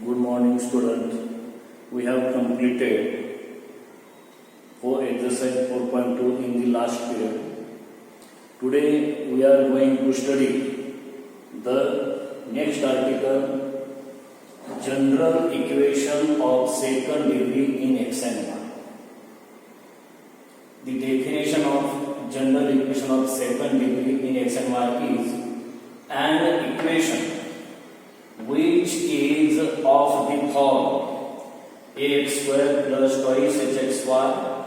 Good morning, students. We have completed for exercise 4.2 in the last period. Today we are going to study the next article, general equation of second degree in x and y. The definition of general equation of second degree in x and y is an equation which is of the form ax square plus twice hxy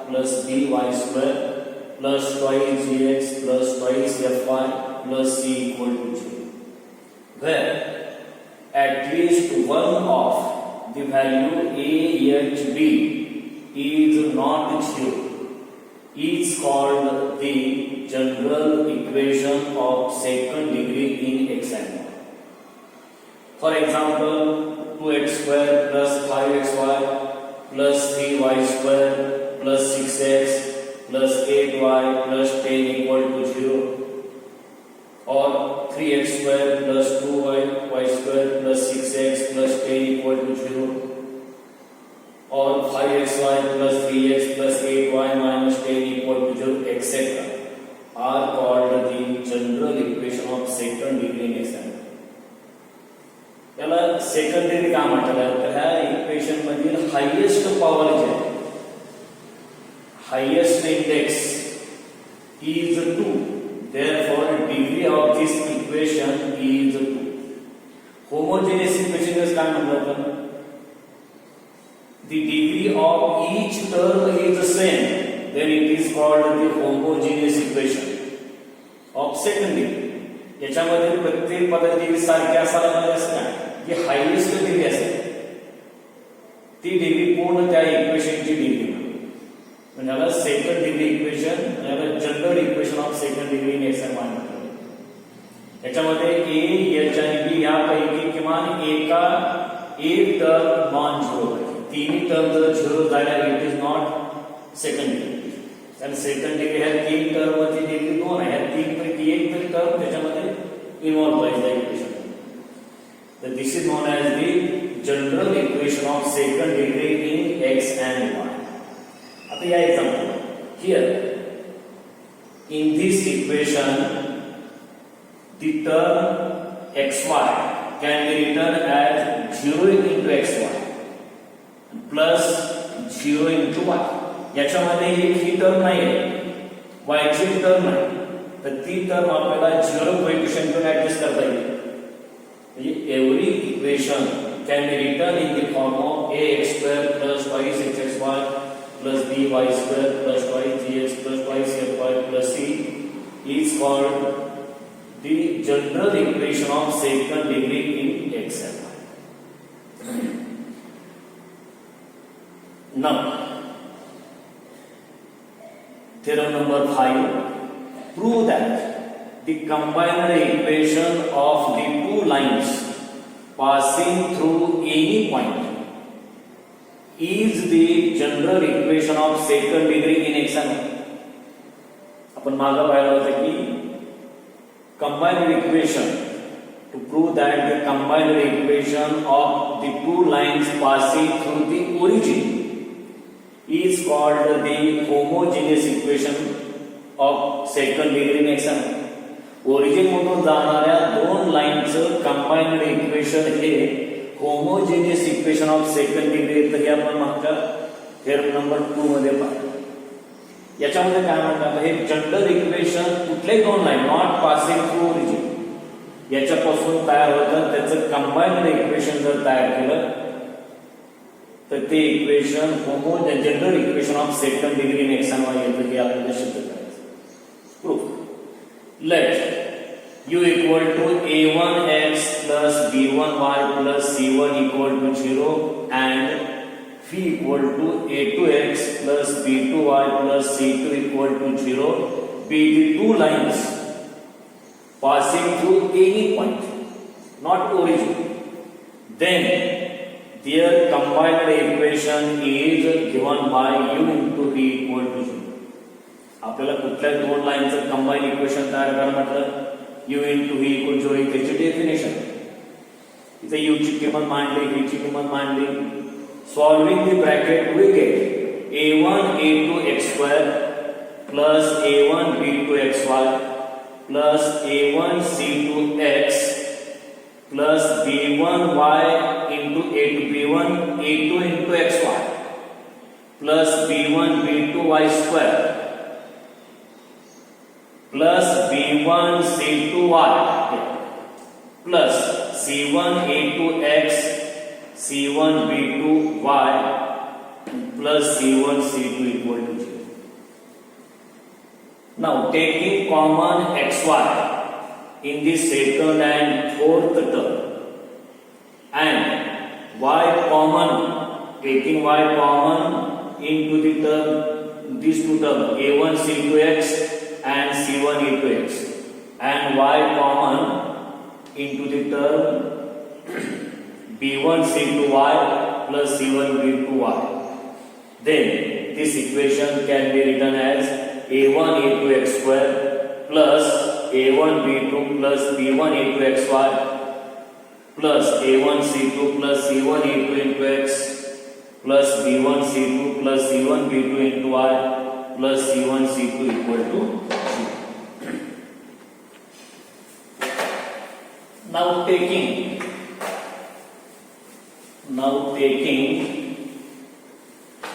plus by square plus twice gx plus twice fy plus c equal to 0, where at least one of the value a, h, b is not 0 is called the general equation of second degree in x and y. For example, 2x square plus 5xy plus 3y square plus 6x plus 8y plus 10 equal to 0, or 3x square plus 2y square plus 6x plus 10 equal to 0, or 5xy plus 3x plus 8y minus 10 equal to 0, etc. are called the general equation of second degree in x and y. याला secondary का म्हटलं तर ह्या equation मधील highest power जे आहे, highest index is 2. Therefore, degree of this equation is 2. Homogeneous equation काय म्हणतो आपण? The degree of each term is the same, then it is called the homogeneous equation of second degree. याच्यामध्ये प्रत्येक पदाची सारखी असायला पाहिजे असं नाही, जी हायेस्ट डिग्री असेल ती डिग्री पूर्ण त्या इक्वेशनची डिग्री म्हणजे याला सेकंड डिग्री इक्वेशन, याला general equation of second degree in x and y म्हणतात. याच्यामध्ये ए, एच आणि बी यापैकी किमान एक टर्म नॉन झिरो आहे. तिन्ही टर्म जर झिरो झाल्या it is not second degree. कारण सेकंड डिग्री ह्या तीन टर्म ची डिग्री 2 आहे. ह्या तीन पैकी एक तरी टर्म त्याच्यामध्ये इन्व्हॉल्व पाहिजे इक्वेशन. तर this is known as the general equation of second degree in x and y. आता या example here in this equation the term xy can be written as 0 into xy plus 0 into y. याच्यामध्ये एक ही term नाही आहे, y ची term आहे, तर ती टर्म आपल्याला 0 कोएफिशिएंट घेऊन ऍडजस्ट करता येईल. म्हणजे every equation can be written in the form of ax square plus twice hxy plus by square plus twice gx plus twice fy plus c is called the general equation of second degree in x and y. Now, theorem number 5, prove that the combined equation of the two lines passing through any point is the general equation of second degree in x and y. आपण मागे पाहिलं होतं की combined equation, to prove that the combined equation of the two lines passing through the origin is called the homogeneous equation of second degree in x and y. Origin मधून जाणाऱ्या दोन लाईनचं combined equation हे homogeneous equation of second degree. तर हे आपण मागच्या theorem number 2 मध्ये पाहिलं. याच्यामध्ये काय म्हणतात, हे जनरल इक्वेशन कुठले दोन line not passing through origin याच्यापासून तयार होतं, त्याचं कंबाइंड इक्वेशन जर तयार केलं तर ते equation general equation of second degree in x and y येतं. हे आपल्याला सिद्ध करायचं. Proof. Let u equal to a1x plus b1y plus c1 equal to 0 and phi equal to a2x plus b2y plus c2 equal to 0 be the two lines passing through any point, not origin. Then their combined equation is given by u into v equal to 0. आपल्याला कुठल्या दोन लाईनचं combine equation तयार करायला म्हटलं u into v equal to 0 त्याची definition. इथे u ची किंमत मांडली, b ची किंमत मांडली. Solving the bracket we get a1 a2 x2 plus a1 b2 xy plus a1 c2 x plus b1 y into a2 b1 a2 into xy plus b1 b2 y square plus b1 c2 y plus c1 a2 x c1 b2 y plus c1 c2 equal to 0. Now taking common xy in the second and fourth term and y common, taking y common into the term, these two terms a1 c2x and c1 e2x, and y common into the term b1 c2y plus c1 b2y, then this equation can be written as a1 a2 x square plus a1 b2 plus b1 a2 xy plus a1 c2 plus c1 a2 into x plus b1 c2 plus c1 b2 into y plus c1 c2 equal to 0. Now taking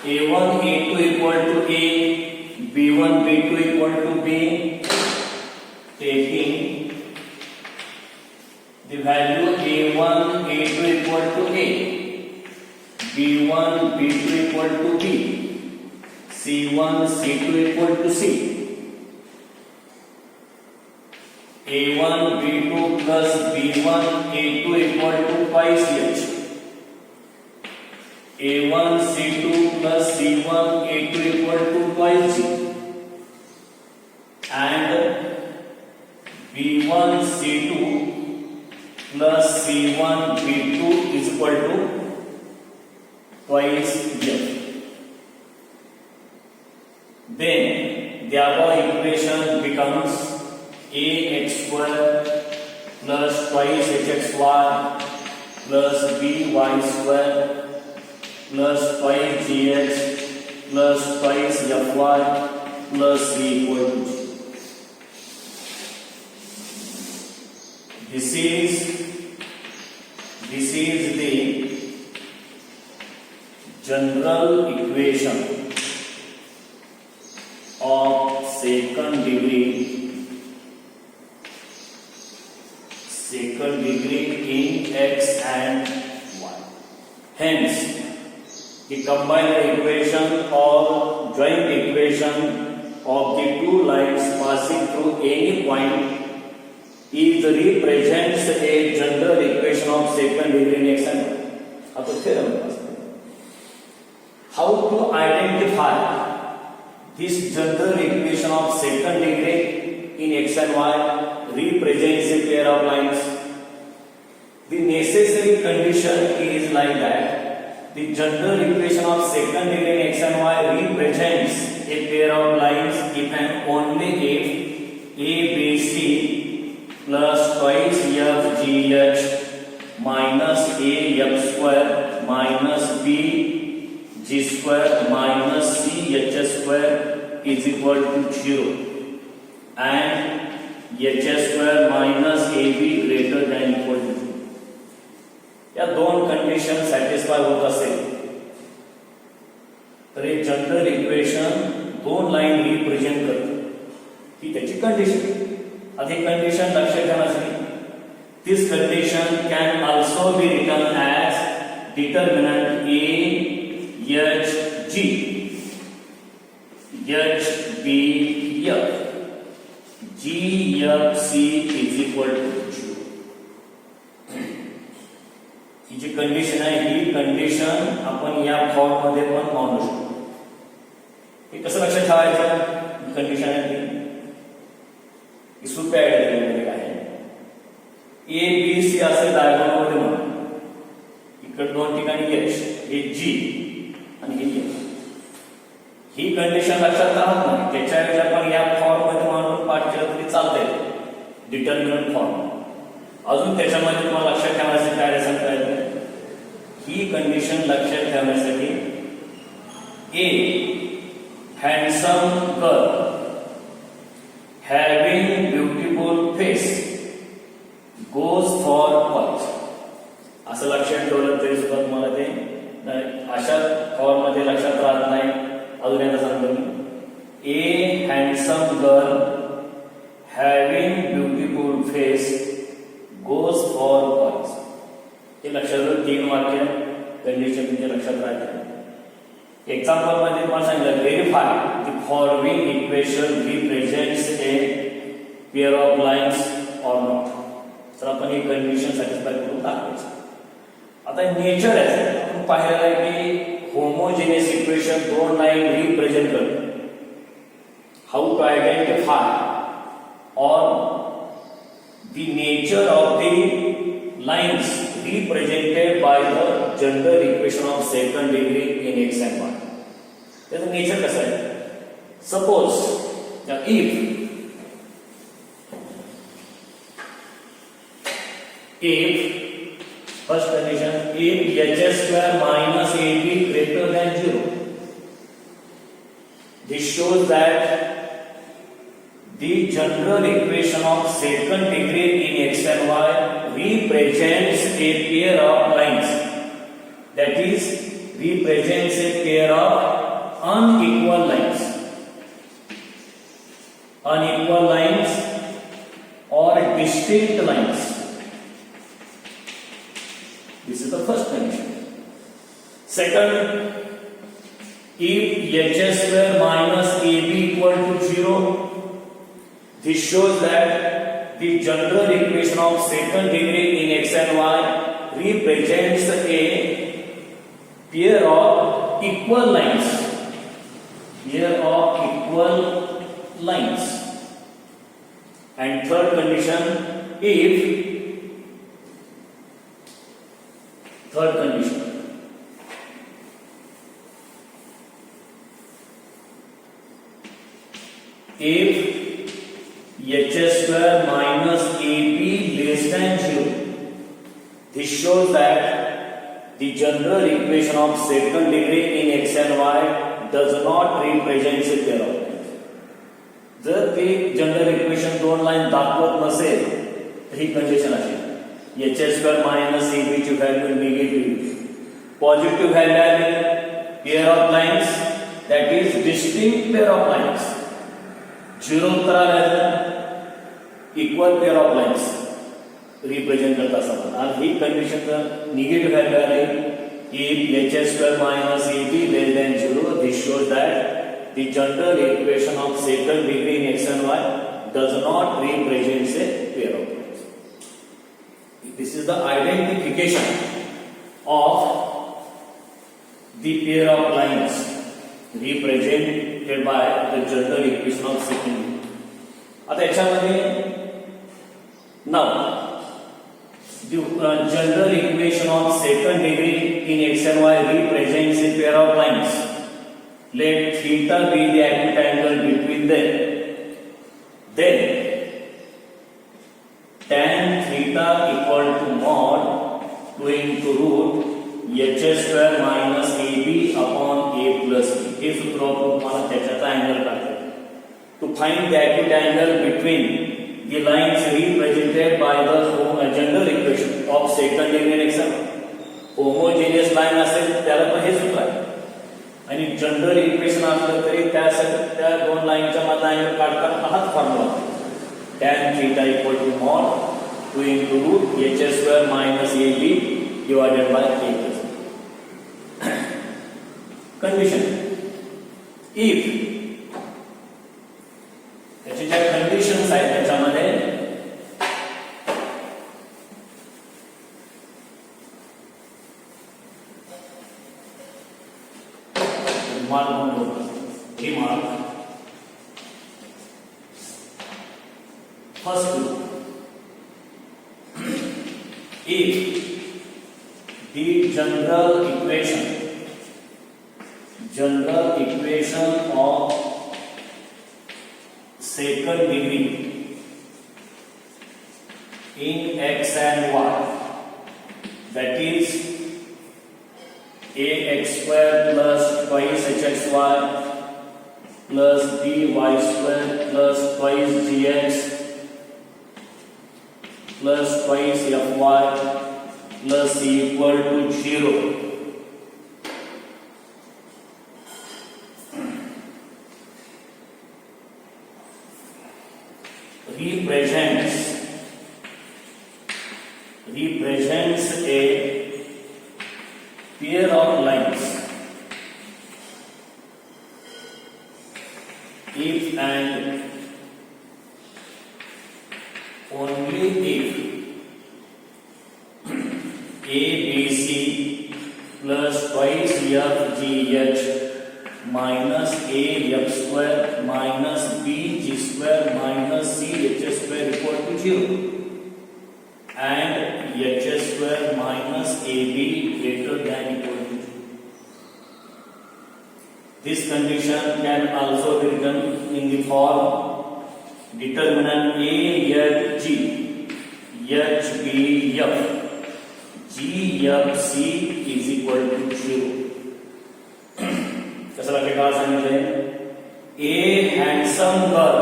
a1 a2 equal to a, b1 b2 equal to b, taking the value a1 a2 equal to a, b1 b2 equal to b, c1 c2 equal to c, a1 b2 plus b1 a2 equal to pi ch, a1 c2 plus c1 a2 equal to pi g, and b1 c2 plus c1 b2 is equal to twice f. Then the above equation becomes ax square plus twice hxy plus by square plus twice gx plus twice fy plus c equal to 0. This is the general equation of second degree in x and y. Hence, the combined equation or joint equation of the two lines passing through any point is represents a general equation of second degree in x and y. अब theorem. How to identify this general equation of second degree in x and y represents a pair of lines? The necessary condition is like that the general equation of second degree in x and y represents a pair of lines if and only if ABC plus twice FGH minus AF square minus BG square minus CH square is equal to 0 and HS square minus AB greater than equal to 0. या दोन condition satisfy होत असेल तर हे general equation दोन line represent करते ही त्याची कंडिशन. आता ही कंडिशन लक्षात ठेवायची. This condition can also be written as determinant A H G H B F G F C is equal to 0. ही जी कंडिशन आहे ही कंडिशन आपण या फॉर्म मध्ये पण मांडू शकतो. हे कसं लक्षात ठेवायचं? कंडिशन आहे ही सोपी आयडिया आहे. ए बी सी असे डायग्राम मध्ये म्हणू. इकडे दोन ठिकाणी एच हे जी आणि हे एफ. ही कंडिशन लक्षात राहत नाही त्याच्याऐवजी आपण या फॉर्म मध्ये मांडून पाठ केलं तरी चालतंय डिटर्मिनंट फॉर्म. अजून त्याच्यामध्ये तुम्हाला लक्षात ठेवायचं काय सांगता येतं ही कंडिशन लक्षात ठेवण्यासाठी a handsome girl having beautiful face goes for college असं लक्षात ठेवलं तरी सुद्धा तुम्हाला ते अशा फॉर्म मध्ये लक्षात राहत नाही. अजून एकदा सांगतो मी a handsome girl having beautiful face goes for college हे लक्षात ठेवलं. 3 वाक्य कंडिशन तुमच्या लक्षात राहते. एक्झाम्पल मध्ये तुम्हाला सांगितलं verify the following equation represents a pair of lines or not. तर आपण ही कंडिशन सॅटिस्फाय करून दाखवायचं. आता नेचर आहे आपण पाहिलेलं आहे की होमोजेनियस इक्वेशन 2 लाईन रिप्रेझेंट करतो. How to identify or the nature of the lines represented by the general equation of second degree in x and y. त्याचं नेचर कसं आहे? Suppose if first condition if h square minus ab greater than 0, this shows that the general equation of second degree in x and y represents a pair of lines, that is represents a pair of unequal lines or distinct lines. This is the first condition. Second, if h square minus ab equal to 0, this shows that the general equation of second degree in x and y represents a pair of equal lines. And third condition, if h square minus ab less than 0, this shows that the general equation of second degree in x and y does not represent a pair of lines. जर ते general equation 2 line दाखवत नसेल तर ही condition असेल h square minus ab ची value negative, positive value आहे pair of lines, that is distinct pair of lines. 0 उत्तर आलं equal pair of lines represent करत असतात. आणि ही कंडिशन जर निगेटिव्ह व्हॅल्यू आली if h square minus ab less than 0, this shows that the general equation of second degree in x and y does not represent a pair of lines. This is the identification of the pair of lines represented by the general equation of second degree. आता याच्यामध्ये now the general equation of second degree in x and y represents a pair of lines. Let theta be the acute angle between them. Then tan theta equal to mod 2 into root h square minus ab upon a plus b. हे सूत्र वापरून तुम्हाला त्याचा angle काढायचा. To find the acute angle between the lines represented by the general equation of second degree in x and y. Homogeneous line असेल त्याला पण हे सूत्र आहे आणि जनरल इक्वेशन असलं तरी त्यासाठी त्या 2 लाईनच्या मधला अँगल काढताना हाच formula tan theta equal to mod 2 into root h square minus ab divided by a plus b. Condition if त्याचे ज्या कंडिशन्स आहेत त्याच्यामध्ये first if the general equation of second degree in x and y, that is ax square plus twice hxy plus by square plus twice gx plus twice fy plus equal to 0. Represents a pair of lines if and only if ABC plus twice FGH minus AF square minus BG square minus CH square equal to 0 and HS square minus AB greater than equal to 0. This condition can also be written in the form determinant AHG HBF GFC is equal to 0. कसं लक्षात काय सांगितलंय? A handsome girl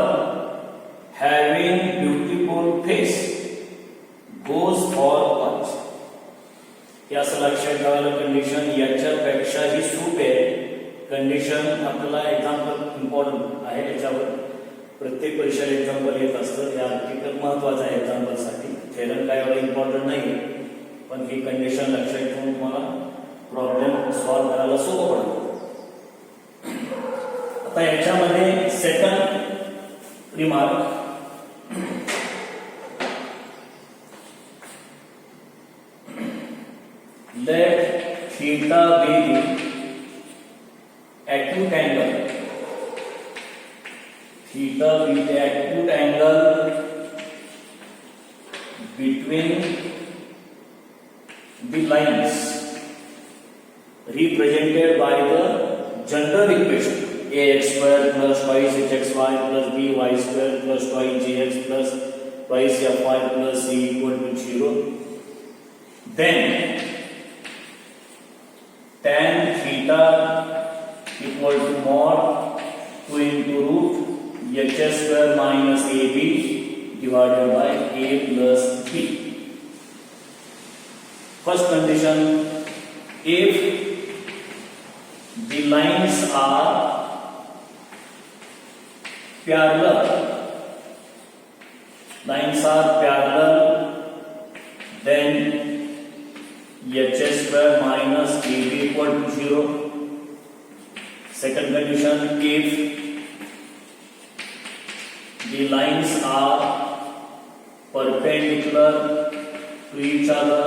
having beautiful face goes for punch. हे असं लक्षात ठेवायला condition याच्यापेक्षाही suit आहे. Condition आपल्याला example important आहे. याच्यावर प्रत्येक परीक्षेला एक्झाम्पल येत असतं. या आर्टिकल महत्वाचं आहे एक्झाम्पलसाठी. थेरम काय एवढं इम्पॉर्टंट नाही, पण ही कंडिशन लक्षात ठेवून तुम्हाला प्रॉब्लेम सॉल्व्ह करायला सोपं पडतं. आता याच्यामध्ये second remark, let theta be the acute angle. Theta be the acute angle between the lines represented by the general equation ax square plus twice hxy plus by square plus twice gx plus twice fy plus c equal to 0. Then tan theta equal to mod 2 into root hs square minus ab divided by a plus b. First condition, if the lines are parallel, then hs square minus ab equal to 0. Second condition, if the lines are perpendicular to each other,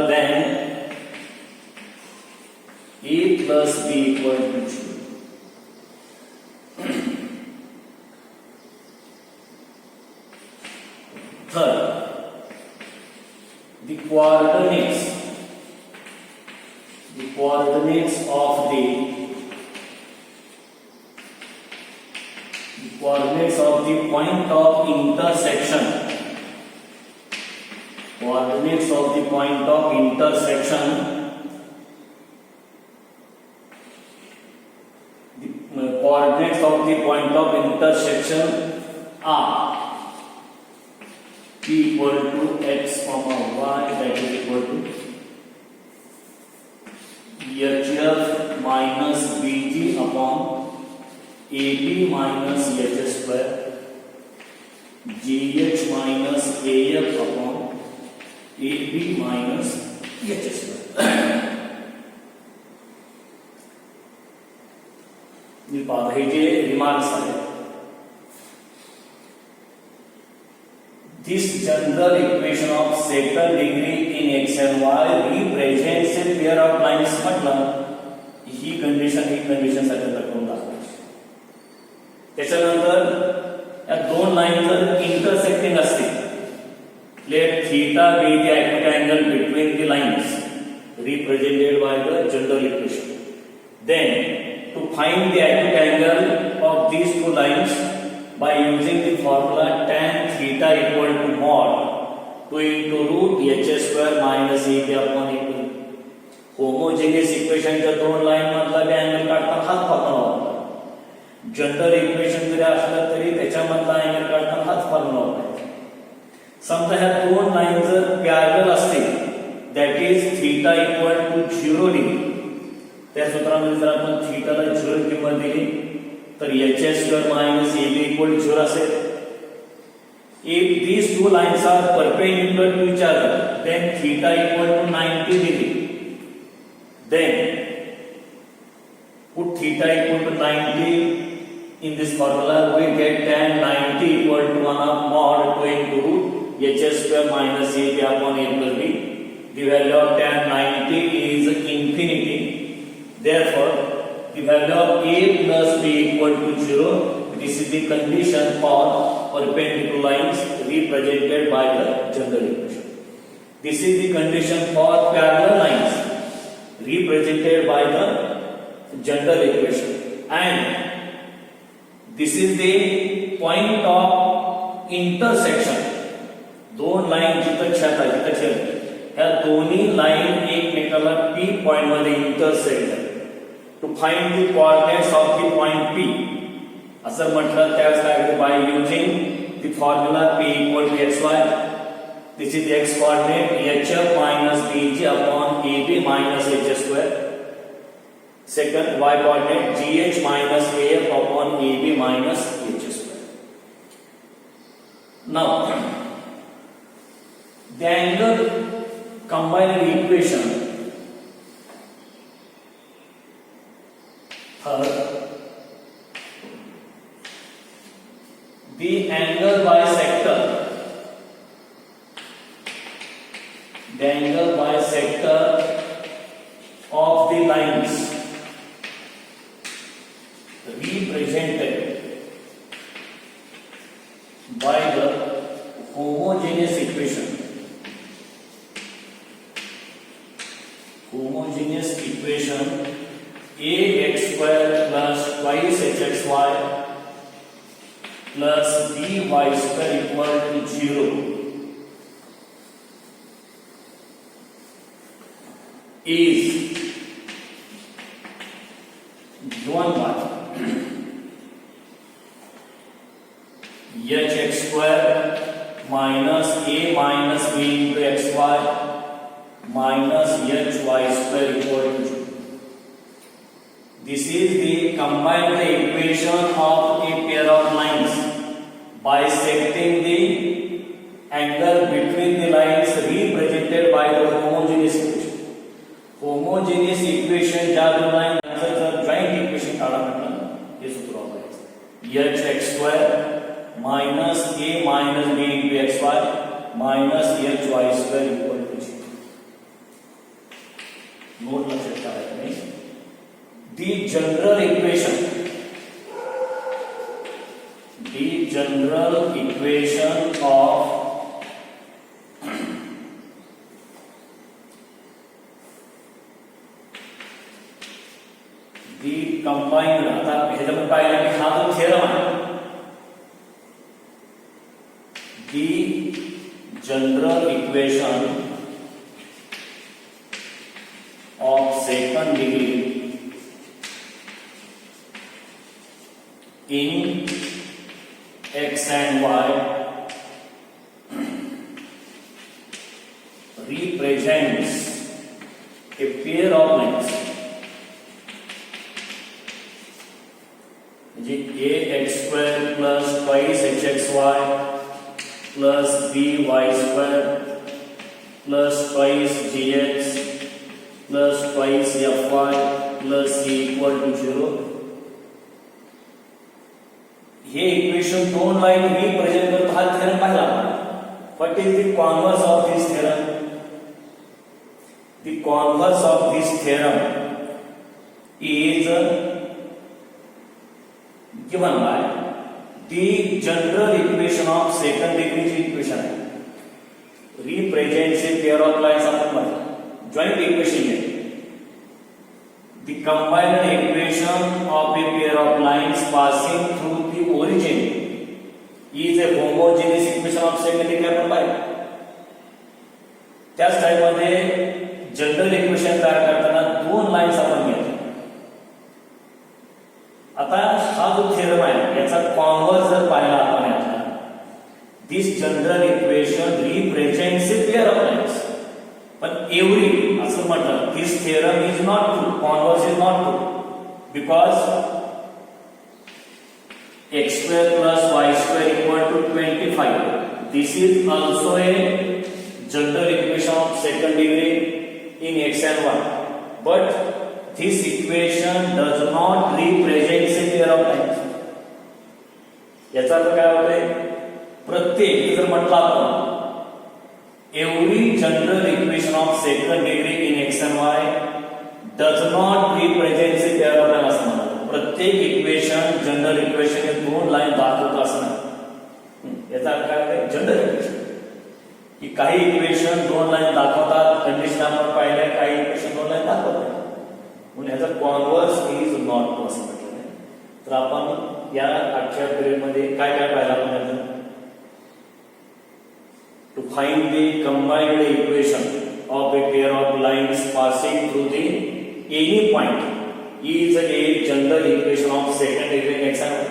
then a plus b equal to 0. Third, the coordinates of the point of intersection. Coordinates of the point of intersection. The coordinates of the point of intersection are p equal to x comma y, that is equal to hf minus bg upon ab minus h square gh minus af upon ab minus h square. Hey J remarks आहेत, this general equation of second degree in x and y represents a pair of lines. म्हटलं ही condition साठी दाखवून दाखवायची. त्याच्यानंतर या दोन line जर intersecting असतील, let theta be the acute angle between the lines represented by the general equation. Then to find the acute angle of these two lines by using the formula tan theta equal to mod 2 into root h square minus A b upon a b. Homogeneous इक्वेशनच्या दोन line मधला B angle काढताना हाच formula वापरायचा. General equation जरी असलं तरी त्याच्यामधला angle काढताना हाच फॉर्म्युला वापरायचा. समजा ह्या दोन लाईन जर पॅरलल असतील, that is theta equal to 0 degree. त्या सूत्रामध्ये जर आपण थीटाला 0 किंमत दिली तर H square minus A B equal to 0 असेल. If these two lines are perpendicular to each other, then theta equal to 90 degree. Then put theta equal to 90 in this formula. We get tan 90 equal to 1 of mod 2 into root h square minus a b upon a plus b. The value of tan 90 is infinity. Therefore, the value of a plus b equal to 0. This is the condition for perpendicular lines represented by the general equation. This is the condition for parallel lines represented by the general equation. And this is the point of intersection. दोन line जिथं छेदतात तिथं छेद ह्या दोन्ही line एकमेकाला P point मध्ये intersect करतात. To find the coordinates of the point P असं म्हटलं त्यावेळेस काय करतो, by using the formula P equal to xy. This is x coordinate hf minus bg upon ab minus h square. Second y coordinate gh minus af upon ab minus h square. Now the angle combined equation the angle bisector of the lines represented by the homogeneous equation ax square plus twice hxy plus dy square equal to 0 is given by hx square minus a minus b into xy minus hy square equal to 0. This is the combined equation of a pair of lines bisecting the angle between the lines represented by the homogeneous equation. Homogeneous equation ज्या दोन लाईनचं जर joint equation काढा म्हटलं हे सूत्र वापरायचं. hx square minus a minus b into xy minus hy square equal to 0. Note लक्षात ठेवायचं नाही. The general equation of the combined, आता ह्याच्यामध्ये पाहिलं की हा जो थेरम आहे, the general equation of second degree in x and y represents a pair of lines ax square plus twice hxy plus by square plus twice gx plus twice fy plus c equal to 0. हे equation दोन line represent करतो. हा theorem पाहिला आपण. What is the converse of this theorem? The converse of this theorem is given by the general equation of second degree ची equation आहे. Represents a pair of lines आपण म्हटलं joint equation आहे. The combined equation of a pair of lines passing through the origin is a homogeneous equation of second degree आपण पाहिलं. त्याच टाईपमध्ये general equation तयार करताना दोन लाईन्स आपण घेतो. आता हा जो थेरम आहे याचा कॉन्व्हर्स जर पाहिला आपण याचा, this general equation represents a pair of lines. पण एव्हरी असं म्हटलं, this theorem is not true, converse is not true, because x square plus y square equal to 25. This is also a general equation of second degree in x and y. But this equation does not represent a pair of lines. याचा अर्थ काय होतोय, प्रत्येक जर म्हटलं आपण every general equation of second degree in x and y does not represent a pair of lines. असं म्हणतात प्रत्येक इक्वेशन जनरल इक्वेशन हे दोन लाईन दाखवत असणार. याचा अर्थ काय आहे, जनरल इक्वेशन की काही इक्वेशन दोन लाईन दाखवतात, कंडिशन आपण पाहिल्या, काही इक्वेशन दोन लाईन दाखवत नाही, म्हणून ह्याचा कॉन्व्हर्स इज नॉट पॉसिबल. तर आपण या आजच्या पिरियड मध्ये काय काय पाहिलं आपण, to find the combined equation of a pair of lines passing through the any point is a general equation of second degree in x and y.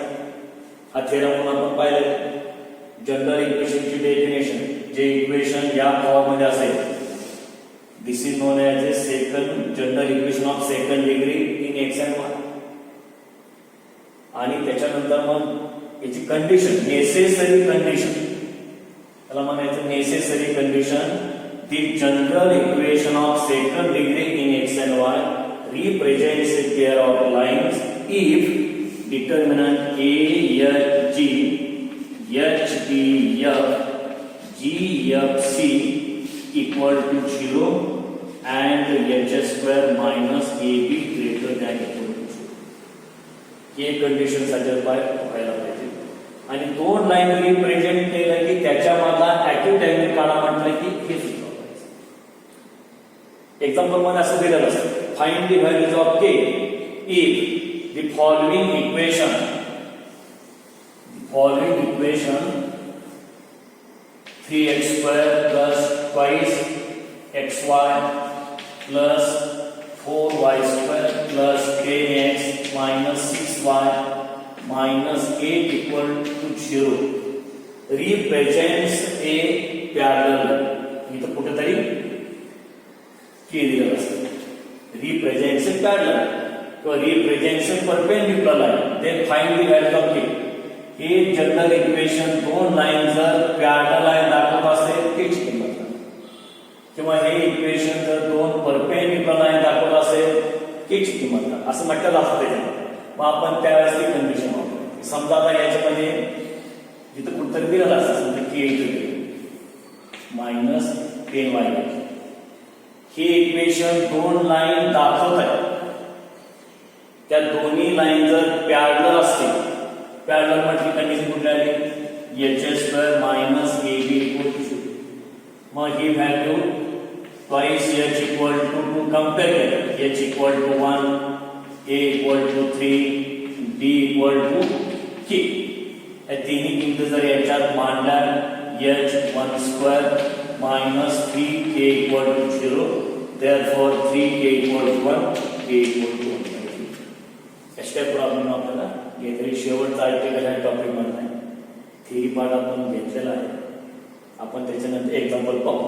हा थेरम म्हणून आपण पाहिलं. जनरल इक्वेशन ची डेफिनेशन, जे इक्वेशन या form मध्ये असेल, this is known as a second general equation of second degree in x and y. आणि त्याच्यानंतर मग याची कंडिशन, नेसेसरी कंडिशन, त्याला म्हणायचं necessary condition, the general equation of second degree in x and y represents a pair of lines if determinant a h g h p f g f c equal to 0 and h square minus a b greater than equal to 0. हे condition satisfy व्हायला पाहिजे. आणि दोन line represent केलं की त्याच्यामधला active timing काढा म्हटलं की हे सुद्धा एक्झाम्पल मध्ये असं दिलेलं असतं, find the values of k if the following equation 3x square plus twice xy plus 4y square plus 10x minus 6y minus 8 equal to 0 represents a parallel. इथं कुठेतरी k दिलेलं असतं, represents a parallel or represents a perpendicular line. Then find the value of k. हे general equation दोन line जर parallel line दाखवत असेल त्याची किंमत, किंवा हे इक्वेशन जर दोन परपेंडिक्युलर लाईन दाखवत असेल त्याची किंमत, असं म्हटलं असतं त्याच्यामध्ये. मग आपण त्यावेळेस ती कंडिशन वापरतो. समजा आता याच्यामध्ये जिथं कुठतरी दिलेलं असतं, समजा k मायनस 10y, हे इक्वेशन दोन लाईन दाखवत आहे, त्या दोन्ही लाईन जर पॅरलल असतील, पॅरलल म्हटली कंडिशन कुठली आली, h square minus ab equal to 0. मग ही value twice h equal to compare केलं, h equal to 1, a equal to 3, b equal to k. या तिन्ही किमती जर याच्यात मांडल्या, h 1 square minus 3k equal to 0, therefore 3k equal to 1, k equal to 1. अशा प्रॉब्लेम आपल्याला येथे शेवटचा आर्टिकल टॉपिक मध्ये थेरी पार्ट आपण घेतलेला आहे. आपण त्याच्यानंतर एक्झाम्पल पाहू.